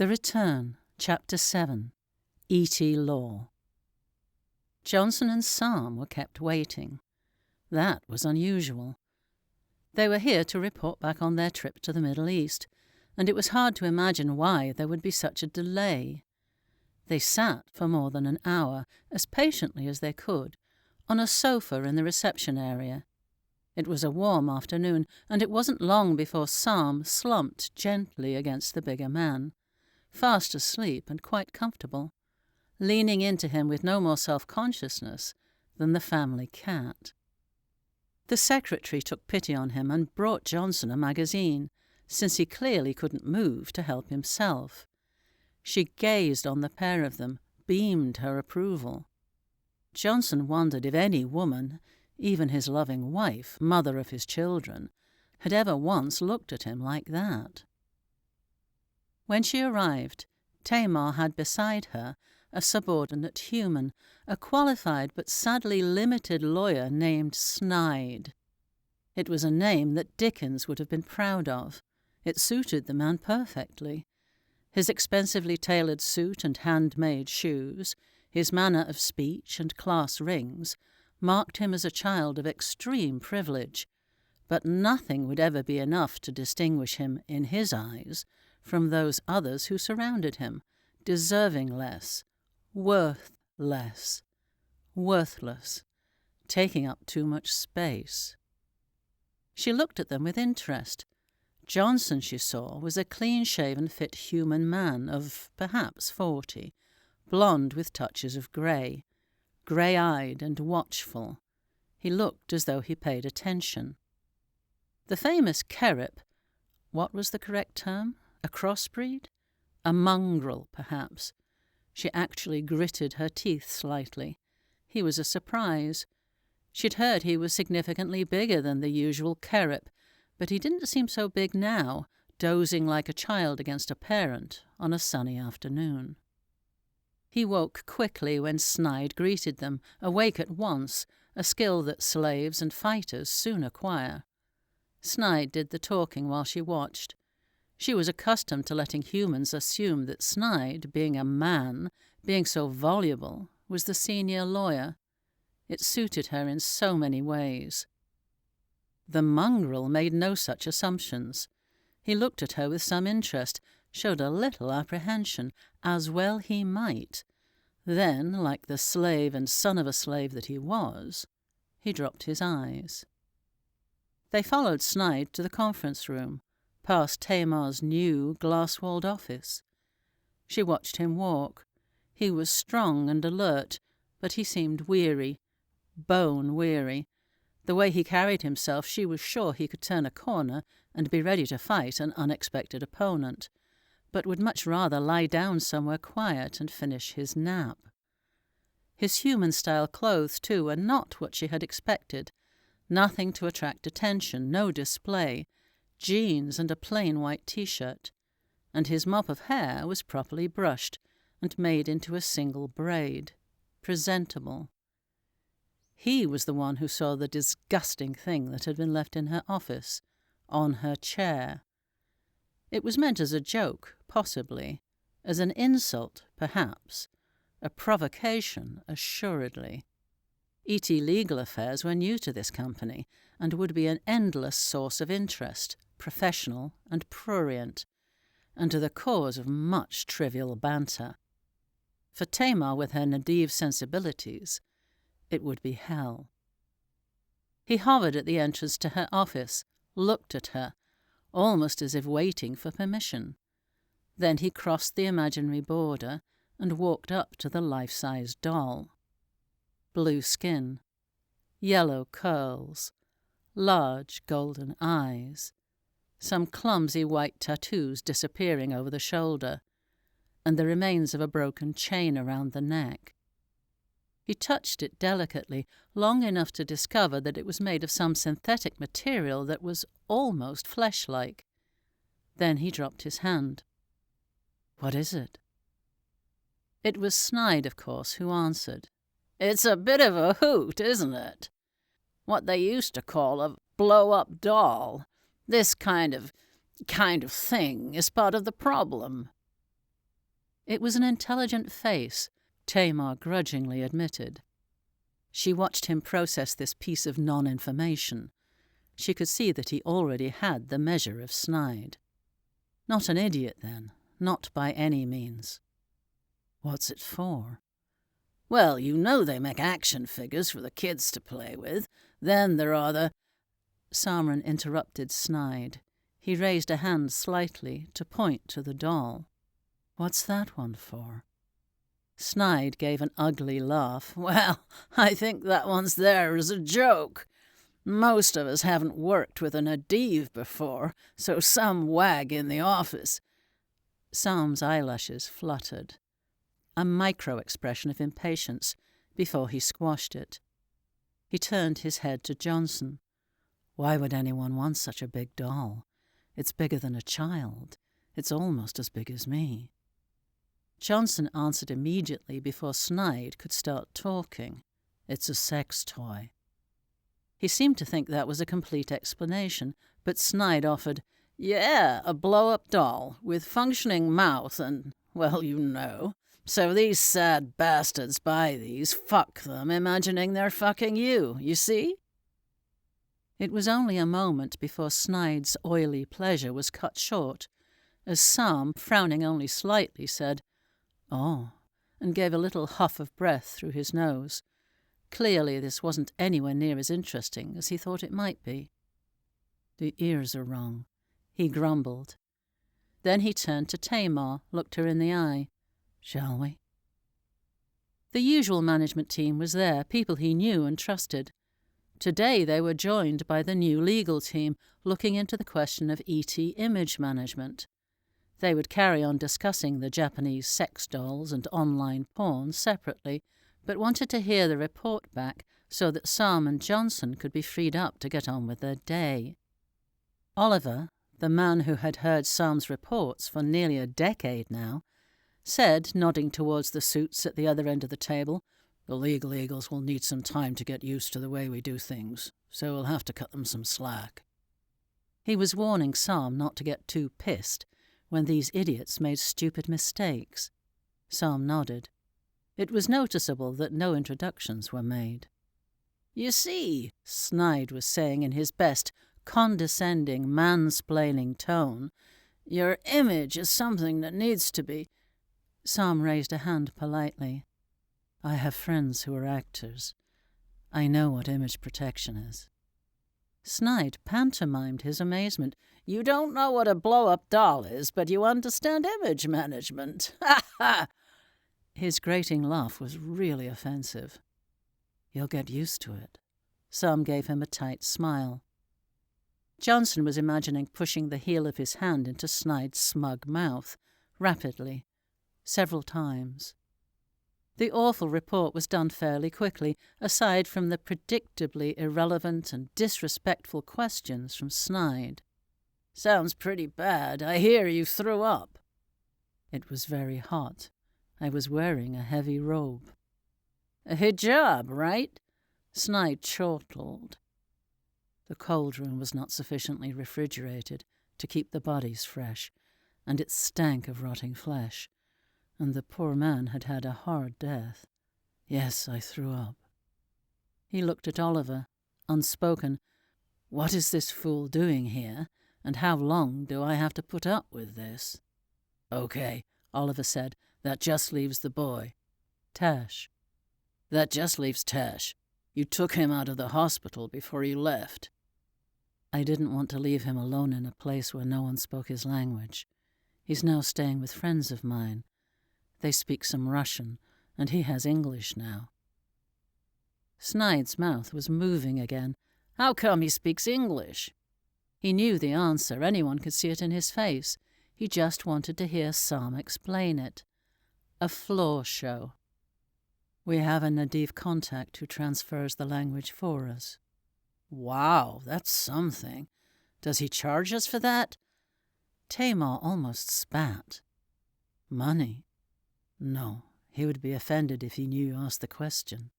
The Return, Chapter 7, ET Law. Johnson and Saam were kept waiting. That was unusual. They were here to report back on their trip to the Middle East, and it was hard to imagine why there would be such a delay. They sat for more than an hour, as patiently as they could, on a sofa in the reception area. It was a warm afternoon, and it wasn't long before Saam slumped gently against the bigger man, fast asleep and quite comfortable, leaning into him with no more self-consciousness than the family cat. The secretary took pity on him and brought Johnson a magazine, since he clearly couldn't move to help himself. She gazed on the pair of them, beamed her approval. Johnson wondered if any woman, even his loving wife, mother of his children, had ever once looked at him like that. When she arrived, Tamar had beside her a subordinate human, a qualified but sadly limited lawyer named Snide. It was a name that Dickens would have been proud of. It suited the man perfectly. His expensively tailored suit and handmade shoes, his manner of speech and class rings, marked him as a child of extreme privilege, but nothing would ever be enough to distinguish him, in his eyes, from those others who surrounded him, deserving less, worth less, worthless, taking up too much space. She looked at them with interest. Johnson, she saw, was a clean-shaven, fit human man of perhaps 40, blond with touches of grey-eyed and watchful. He looked as though he paid attention. The famous Kerrip, what was the correct term? A crossbreed? A mongrel, perhaps. She actually gritted her teeth slightly. He was a surprise. She'd heard he was significantly bigger than the usual Kerrip, but he didn't seem so big now, dozing like a child against a parent on a sunny afternoon. He woke quickly when Snide greeted them, awake at once, a skill that slaves and fighters soon acquire. Snide did the talking while she watched. She was accustomed to letting humans assume that Snide, being a man, being so voluble, was the senior lawyer. It suited her in so many ways. The mongrel made no such assumptions. He looked at her with some interest, showed a little apprehension, as well he might. Then, like the slave and son of a slave that he was, he dropped his eyes. They followed Snide to the conference room, past Tamar's new glass-walled office. She watched him walk. He was strong and alert, but he seemed weary, bone-weary. The way he carried himself, she was sure he could turn a corner and be ready to fight an unexpected opponent, but would much rather lie down somewhere quiet and finish his nap. His human-style clothes, too, were not what she had expected. Nothing to attract attention, no display, jeans and a plain white T-shirt, and his mop of hair was properly brushed and made into a single braid, presentable. He was the one who saw the disgusting thing that had been left in her office, on her chair. It was meant as a joke, possibly, as an insult, perhaps, a provocation, assuredly. ET Legal Affairs were new to this company, and would be an endless source of interest, professional and prurient, and to the cause of much trivial banter. For Tamar, with her Nadev sensibilities, it would be hell. He hovered at the entrance to her office, looked at her, almost as if waiting for permission. Then he crossed the imaginary border and walked up to the life-size doll. Blue skin, yellow curls, large golden eyes, some clumsy white tattoos disappearing over the shoulder, and the remains of a broken chain around the neck. He touched it delicately, long enough to discover that it was made of some synthetic material that was almost flesh-like. Then he dropped his hand. "What is it?" It was Snide, of course, who answered. "It's a bit of a hoot, isn't it? What they used to call a blow-up doll. This kind of thing is part of the problem." It was an intelligent face, Tamar grudgingly admitted. She watched him process this piece of non-information. She could see that he already had the measure of snide. Not an idiot, then. Not by any means. What's it for? Well, you know they make action figures for the kids to play with. Then there are the... Saam interrupted snide. He raised a hand slightly to point to the doll. What's that one for? Snide gave an ugly laugh. Well, I think that one's there as a joke. Most of us haven't worked with a Nadev before, so some wag in the office. Saam's eyelashes fluttered. A micro-expression of impatience before he squashed it. He turned his head to Johnson. Why would anyone want such a big doll? It's bigger than a child. It's almost as big as me. Johnson answered immediately before Snide could start talking. It's a sex toy. He seemed to think that was a complete explanation, but Snide offered, Yeah, a blow-up doll with functioning mouth and, well, you know. So these sad bastards buy these, fuck them, imagining they're fucking you see? It was only a moment before Snide's oily pleasure was cut short, as Saam, frowning only slightly, said, Oh, and gave a little huff of breath through his nose. Clearly this wasn't anywhere near as interesting as he thought it might be. The ears are wrong, he grumbled. Then he turned to Tamar, looked her in the eye. Shall we? The usual management team was there, people he knew and trusted. Today they were joined by the new legal team, looking into the question of ET image management. They would carry on discussing the Japanese sex dolls and online porn separately, but wanted to hear the report back so that Saam and Johnson could be freed up to get on with their day. Oliver, the man who had heard Saam's reports for nearly a decade now, said, nodding towards the suits at the other end of the table, The legal eagles will need some time to get used to the way we do things, so we'll have to cut them some slack. He was warning Saam not to get too pissed when these idiots made stupid mistakes. Saam nodded. It was noticeable that no introductions were made. You see, Snide was saying in his best condescending, mansplaining tone, your image is something that needs to be... Saam raised a hand politely. I have friends who are actors. I know what image protection is. Snide pantomimed his amazement. You don't know what a blow-up doll is, but you understand image management. Ha ha! His grating laugh was really offensive. You'll get used to it. Saam gave him a tight smile. Johnson was imagining pushing the heel of his hand into Snide's smug mouth, rapidly, several times. The awful report was done fairly quickly, aside from the predictably irrelevant and disrespectful questions from Snide. Sounds pretty bad. I hear you threw up. It was very hot. I was wearing a heavy robe. A hijab, right? Snide chortled. The cold room was not sufficiently refrigerated to keep the bodies fresh, and it stank of rotting flesh, and the poor man had had a hard death. Yes, I threw up. He looked at Oliver, unspoken. What is this fool doing here, and how long do I have to put up with this? Okay, Oliver said. That just leaves the boy. Tash. That just leaves Tash. You took him out of the hospital before you left. I didn't want to leave him alone in a place where no one spoke his language. He's now staying with friends of mine. They speak some Russian, and he has English now. Snide's mouth was moving again. How come he speaks English? He knew the answer. Anyone could see it in his face. He just wanted to hear Saam explain it. A floor show. We have a Nadev contact who transfers the language for us. Wow, that's something. Does he charge us for that? Tamar almost spat. Money? No, he would be offended if he knew you asked the question.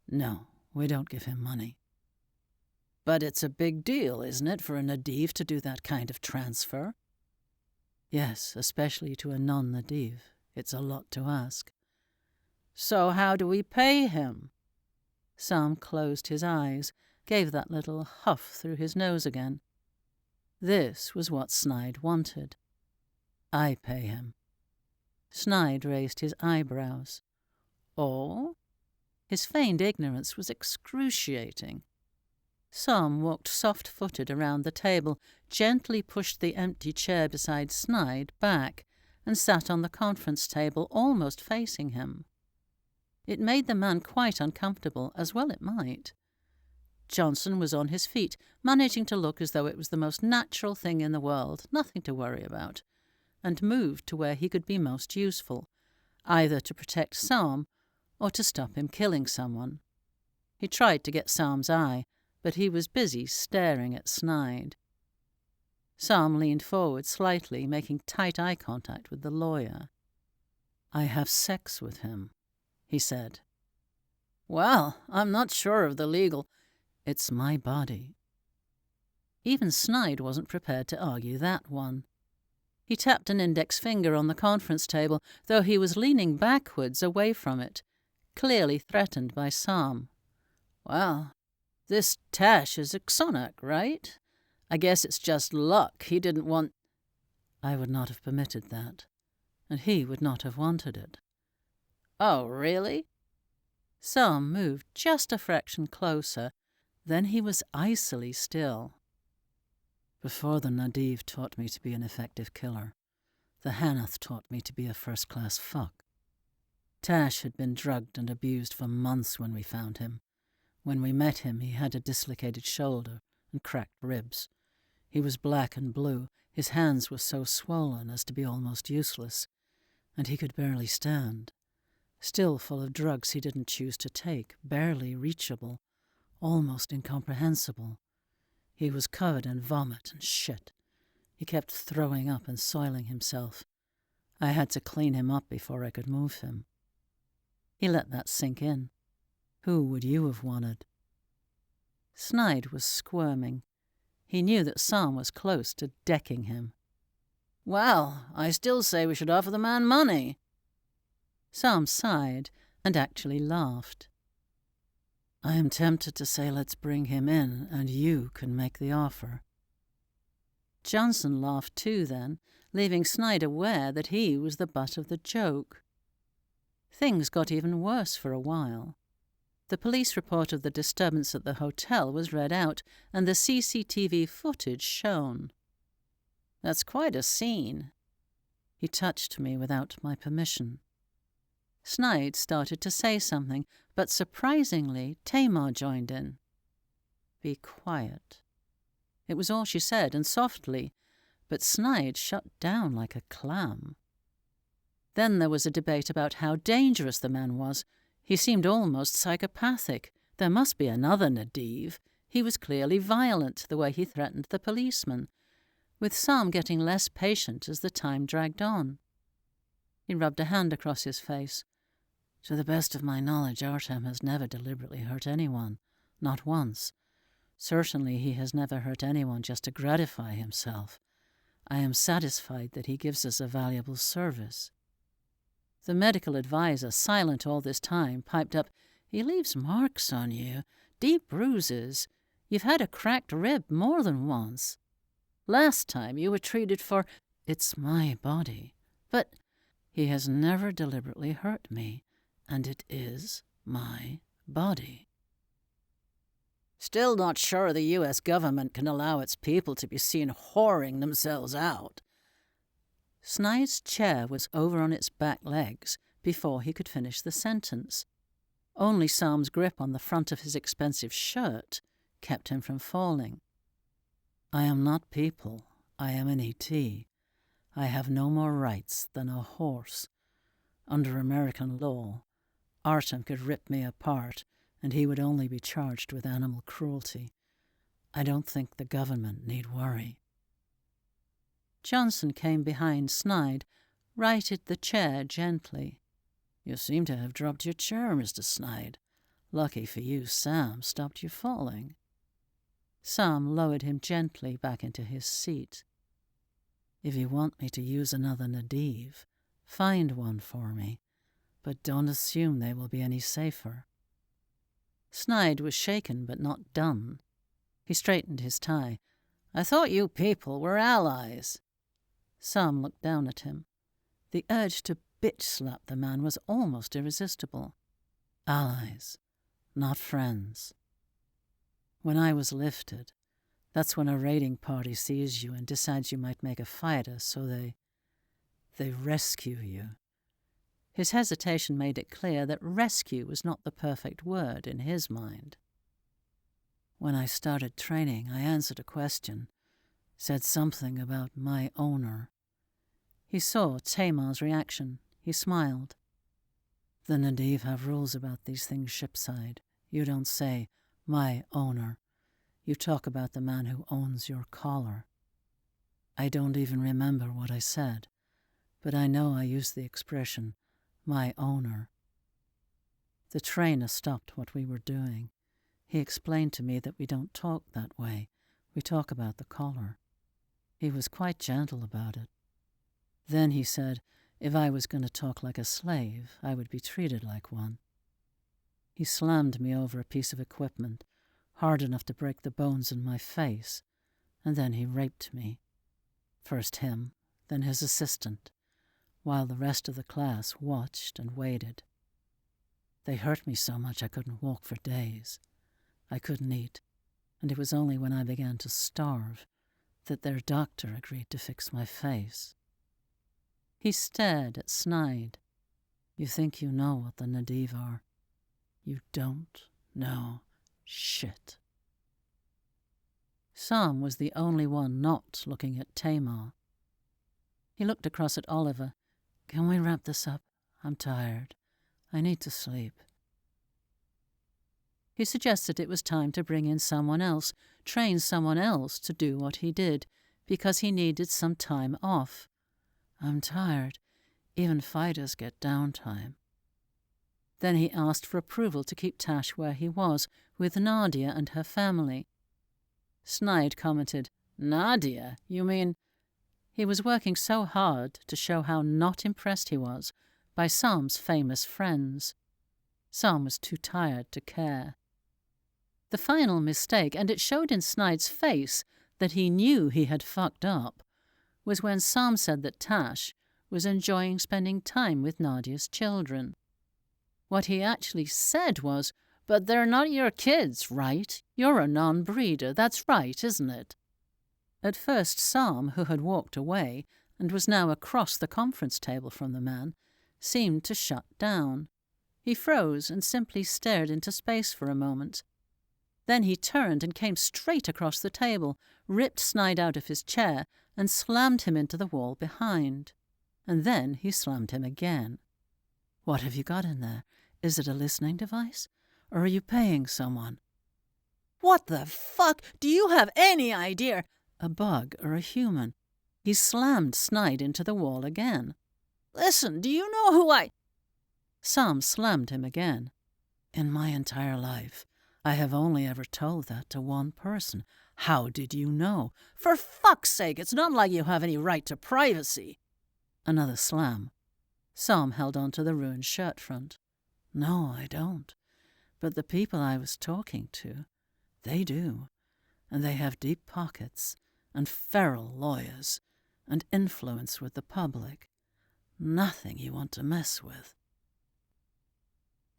No, we don't give him money. But it's a big deal, isn't it, for a Nadev to do that kind of transfer? Yes, especially to a non-Nadev. It's a lot to ask. So how do we pay him? Saam closed his eyes, gave that little huff through his nose again. This was what Snide wanted. I pay him. Snide raised his eyebrows. Oh? His feigned ignorance was excruciating. Saam walked soft-footed around the table, gently pushed the empty chair beside Snide back, and sat on the conference table almost facing him. It made the man quite uncomfortable, as well it might. Johnson was on his feet, managing to look as though it was the most natural thing in the world, nothing to worry about, and moved to where he could be most useful, either to protect Saam or to stop him killing someone. He tried to get Saam's eye, but he was busy staring at Snide. Saam leaned forward slightly, making tight eye contact with the lawyer. I have sex with him, he said. Well, I'm not sure of the legal... It's my body. Even Snide wasn't prepared to argue that one. He tapped an index finger on the conference table, though he was leaning backwards away from it, clearly threatened by Saam. Well, this Tash is Exonic, right? I guess it's just luck. He didn't want... I would not have permitted that, and he would not have wanted it. Oh, really? Saam moved just a fraction closer. Then he was icily still. Before the Nadev taught me to be an effective killer, the Hanath taught me to be a first-class fuck. Tash had been drugged and abused for months when we found him. When we met him, he had a dislocated shoulder and cracked ribs. He was black and blue, his hands were so swollen as to be almost useless, and he could barely stand. Still full of drugs he didn't choose to take, barely reachable, almost incomprehensible. He was covered in vomit and shit. He kept throwing up and soiling himself. I had to clean him up before I could move him. He let that sink in. Who would you have wanted? Snide was squirming. He knew that Saam was close to decking him. Well, I still say we should offer the man money. Saam sighed and actually laughed. I am tempted to say let's bring him in and you can make the offer. Johnson laughed too then, leaving Snide aware that he was the butt of the joke. Things got even worse for a while. The police report of the disturbance at the hotel was read out and the CCTV footage shown. That's quite a scene. He touched me without my permission. Snide started to say something, but surprisingly, Tamar joined in. Be quiet. It was all she said, and softly, but Snide shut down like a clam. Then there was a debate about how dangerous the man was. He seemed almost psychopathic. There must be another Nadev. He was clearly violent, the way he threatened the policeman, with Saam getting less patient as the time dragged on. He rubbed a hand across his face. To the best of my knowledge, Artem has never deliberately hurt anyone, not once. Certainly he has never hurt anyone just to gratify himself. I am satisfied that he gives us a valuable service. The medical advisor, silent all this time, piped up, He leaves marks on you, deep bruises. You've had a cracked rib more than once. Last time you were treated for... It's my body. But he has never deliberately hurt me, and it is my body. Still not sure the U.S. government can allow its people to be seen whoring themselves out. Snide's chair was over on its back legs before he could finish the sentence. Only Saam's grip on the front of his expensive shirt kept him from falling. I am not people. I am an ET. I have no more rights than a horse. Under American law, Artem could rip me apart, and he would only be charged with animal cruelty. I don't think the government need worry. Johnson came behind Snide, righted the chair gently. You seem to have dropped your chair, Mr. Snide. Lucky for you, Saam stopped you falling. Saam lowered him gently back into his seat. If you want me to use another Nadev, Find one for me, but don't assume they will be any safer." Snide was shaken but not done. He straightened his tie. "I thought you people were allies." Saam looked down at him. The urge to bitch-slap the man was almost irresistible. "Allies, not friends. When I was lifted, that's when a raiding party sees you and decides you might make a fighter, so they rescue you." His hesitation made it clear that rescue was not the perfect word in his mind. "When I started training, I answered a question, said something about my owner." He saw Tamar's reaction. He smiled. "The Nadev have rules about these things shipside. You don't say, 'my owner.' You talk about the man who owns your collar." I don't even remember what I said, but I know I used the expression, "my owner." The trainer stopped what we were doing. He explained to me that we don't talk that way. We talk about the collar. He was quite gentle about it. Then he said if I was going to talk like a slave, I would be treated like one. He slammed me over a piece of equipment, hard enough to break the bones in my face, and then he raped me. First him, then his assistant, while the rest of the class watched and waited. They hurt me so much I couldn't walk for days. I couldn't eat, and it was only when I began to starve that their doctor agreed to fix my face. He stared at Snide. "You think you know what the Nadev are. You don't know shit." Saam was the only one not looking at Tamar. He looked across at Oliver. "Can we wrap this up? I'm tired. I need to sleep." He suggested it was time to bring in someone else, train someone else to do what he did, because he needed some time off. "I'm tired. Even fighters get downtime." Then he asked for approval to keep Tash where he was, with Nadia and her family. Snide commented, "Nadia? You mean—" He was working so hard to show how not impressed he was by Saam's famous friends. Saam was too tired to care. The final mistake, and it showed in Snide's face that he knew he had fucked up, was when Saam said that Tash was enjoying spending time with Nadia's children. What he actually said was, "But they're not your kids, right? You're a non-breeder, that's right, isn't it?" At first Saam, who had walked away and was now across the conference table from the man, seemed to shut down. He froze and simply stared into space for a moment. Then he turned and came straight across the table, ripped Snide out of his chair, and slammed him into the wall behind. And then he slammed him again. "What have you got in there? Is it a listening device? Or are you paying someone?" "What the fuck? Do you have any idea?" "A bug or a human?" He slammed Snide into the wall again. "Listen, do you know who I—" Saam slammed him again. "In my entire life, I have only ever told that to one person. How did you know?" "For fuck's sake, it's not like you have any right to privacy." Another slam. Saam held on to the ruined shirt front. "No, I don't. But the people I was talking to, they do. And they have deep pockets, and feral lawyers, and influence with the public. Nothing you want to mess with."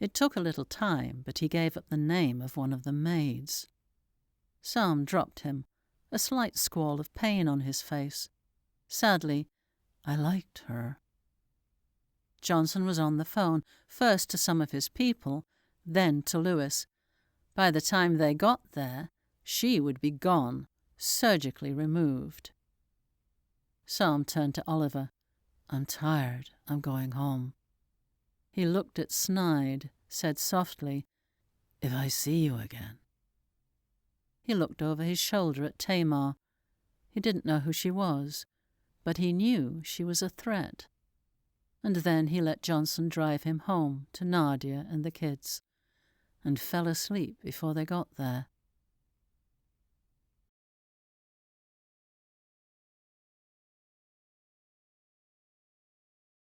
It took a little time, but he gave up the name of one of the maids. Saam dropped him, a slight squall of pain on his face. Sadly, "I liked her." Johnson was on the phone, first to some of his people, then to Lewis. By the time they got there, she would be gone, surgically removed. Saam turned to Oliver. "I'm tired. I'm going home." He looked at Snide, said softly, "If I see you again." He looked over his shoulder at Tamar. He didn't know who she was, but he knew she was a threat. And then he let Johnson drive him home to Nadia and the kids, and fell asleep before they got there.